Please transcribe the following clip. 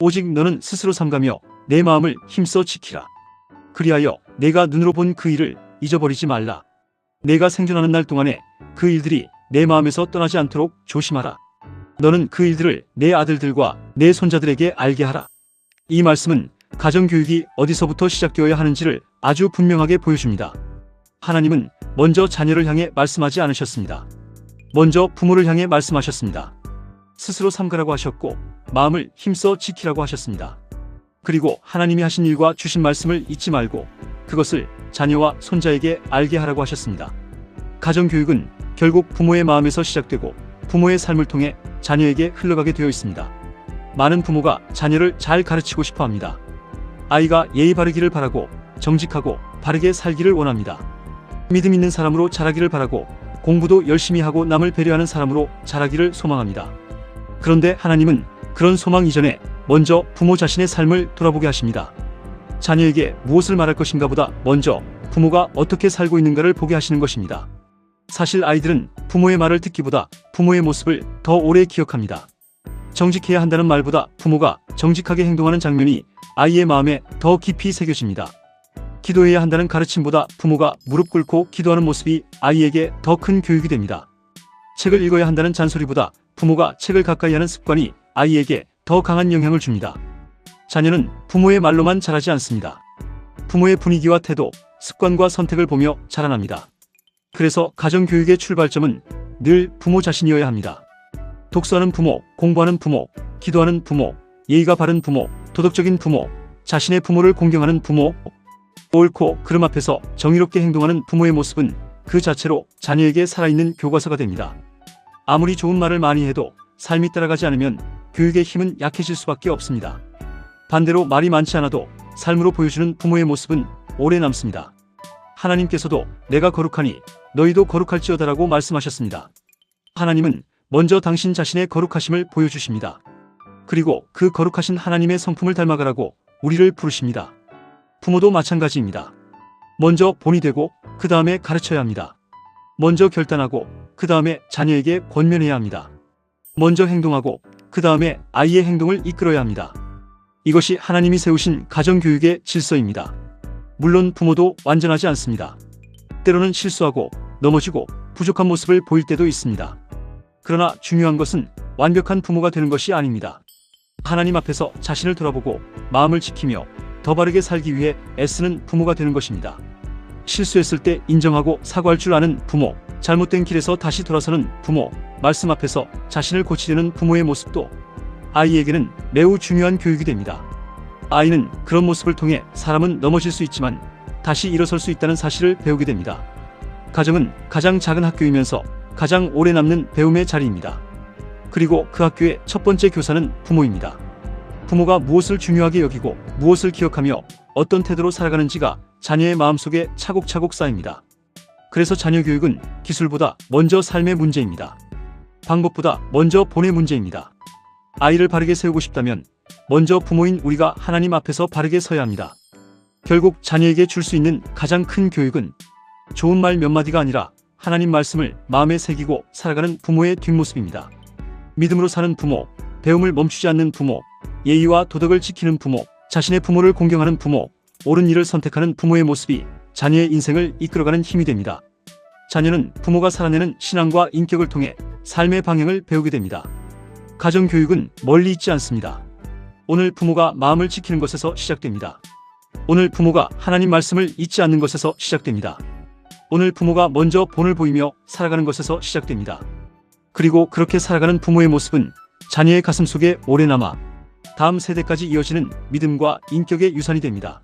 오직 너는 스스로 삼가며 내 마음을 힘써 지키라. 그리하여 내가 눈으로 본 그 일을 잊어버리지 말라. 내가 생존하는 날 동안에 그 일들이 내 마음에서 떠나지 않도록 조심하라. 너는 그 일들을 내 아들들과 내 손자들에게 알게 하라. 이 말씀은 가정교육이 어디서부터 시작되어야 하는지를 아주 분명하게 보여줍니다. 하나님은 먼저 자녀를 향해 말씀하지 않으셨습니다. 먼저 부모를 향해 말씀하셨습니다. 스스로 삼가라고 하셨고 마음을 힘써 지키라고 하셨습니다. 그리고 하나님이 하신 일과 주신 말씀을 잊지 말고 그것을 자녀와 손자에게 알게 하라고 하셨습니다. 가정교육은 결국 부모의 마음에서 시작되고 부모의 삶을 통해 자녀에게 흘러가게 되어 있습니다. 많은 부모가 자녀를 잘 가르치고 싶어 합니다. 아이가 예의 바르기를 바라고 정직하고 바르게 살기를 원합니다. 믿음 있는 사람으로 자라기를 바라고 공부도 열심히 하고 남을 배려하는 사람으로 자라기를 소망합니다. 그런데 하나님은 그런 소망 이전에 먼저 부모 자신의 삶을 돌아보게 하십니다. 자녀에게 무엇을 말할 것인가 보다 먼저 부모가 어떻게 살고 있는가를 보게 하시는 것입니다. 사실 아이들은 부모의 말을 듣기보다 부모의 모습을 더 오래 기억합니다. 정직해야 한다는 말보다 부모가 정직하게 행동하는 장면이 아이의 마음에 더 깊이 새겨집니다. 기도해야 한다는 가르침보다 부모가 무릎 꿇고 기도하는 모습이 아이에게 더 큰 교육이 됩니다. 책을 읽어야 한다는 잔소리보다 부모가 책을 가까이 하는 습관이 아이에게 더 강한 영향을 줍니다. 자녀는 부모의 말로만 자라지 않습니다. 부모의 분위기와 태도, 습관과 선택을 보며 자라납니다. 그래서 가정교육의 출발점은 늘 부모 자신이어야 합니다. 독서하는 부모, 공부하는 부모, 기도하는 부모, 예의가 바른 부모, 도덕적인 부모, 자신의 부모를 공경하는 부모, 옳고 그름 앞에서 정의롭게 행동하는 부모의 모습은 그 자체로 자녀에게 살아있는 교과서가 됩니다. 아무리 좋은 말을 많이 해도 삶이 따라가지 않으면 교육의 힘은 약해질 수밖에 없습니다. 반대로 말이 많지 않아도 삶으로 보여주는 부모의 모습은 오래 남습니다. 하나님께서도 내가 거룩하니 너희도 거룩할지어다라고 말씀하셨습니다. 하나님은 먼저 당신 자신의 거룩하심을 보여주십니다. 그리고 그 거룩하신 하나님의 성품을 닮아가라고 우리를 부르십니다. 부모도 마찬가지입니다. 먼저 본이 되고 그 다음에 가르쳐야 합니다. 먼저 결단하고 그 다음에 자녀에게 권면해야 합니다. 먼저 행동하고 그 다음에 아이의 행동을 이끌어야 합니다. 이것이 하나님이 세우신 가정교육의 질서입니다. 물론 부모도 완전하지 않습니다. 때로는 실수하고 넘어지고 부족한 모습을 보일 때도 있습니다. 그러나 중요한 것은 완벽한 부모가 되는 것이 아닙니다. 하나님 앞에서 자신을 돌아보고 마음을 지키며 더 바르게 살기 위해 애쓰는 부모가 되는 것입니다. 실수했을 때 인정하고 사과할 줄 아는 부모, 잘못된 길에서 다시 돌아서는 부모, 말씀 앞에서 자신을 고치려는 부모의 모습도 아이에게는 매우 중요한 교육이 됩니다. 아이는 그런 모습을 통해 사람은 넘어질 수 있지만 다시 일어설 수 있다는 사실을 배우게 됩니다. 가정은 가장 작은 학교이면서 가장 오래 남는 배움의 자리입니다. 그리고 그 학교의 첫 번째 교사는 부모입니다. 부모가 무엇을 중요하게 여기고 무엇을 기억하며 어떤 태도로 살아가는지가 자녀의 마음속에 차곡차곡 쌓입니다. 그래서 자녀 교육은 기술보다 먼저 삶의 문제입니다. 방법보다 먼저 본의 문제입니다. 아이를 바르게 세우고 싶다면 먼저 부모인 우리가 하나님 앞에서 바르게 서야 합니다. 결국 자녀에게 줄 수 있는 가장 큰 교육은 좋은 말 몇 마디가 아니라 하나님 말씀을 마음에 새기고 살아가는 부모의 뒷모습입니다. 믿음으로 사는 부모, 배움을 멈추지 않는 부모, 예의와 도덕을 지키는 부모, 자신의 부모를 공경하는 부모, 옳은 일을 선택하는 부모의 모습이 자녀의 인생을 이끌어가는 힘이 됩니다. 자녀는 부모가 살아내는 신앙과 인격을 통해 삶의 방향을 배우게 됩니다. 가정교육은 멀리 있지 않습니다. 오늘 부모가 마음을 지키는 것에서 시작됩니다. 오늘 부모가 하나님 말씀을 잊지 않는 것에서 시작됩니다. 오늘 부모가 먼저 본을 보이며 살아가는 것에서 시작됩니다. 그리고 그렇게 살아가는 부모의 모습은 자녀의 가슴 속에 오래 남아 다음 세대까지 이어지는 믿음과 인격의 유산이 됩니다.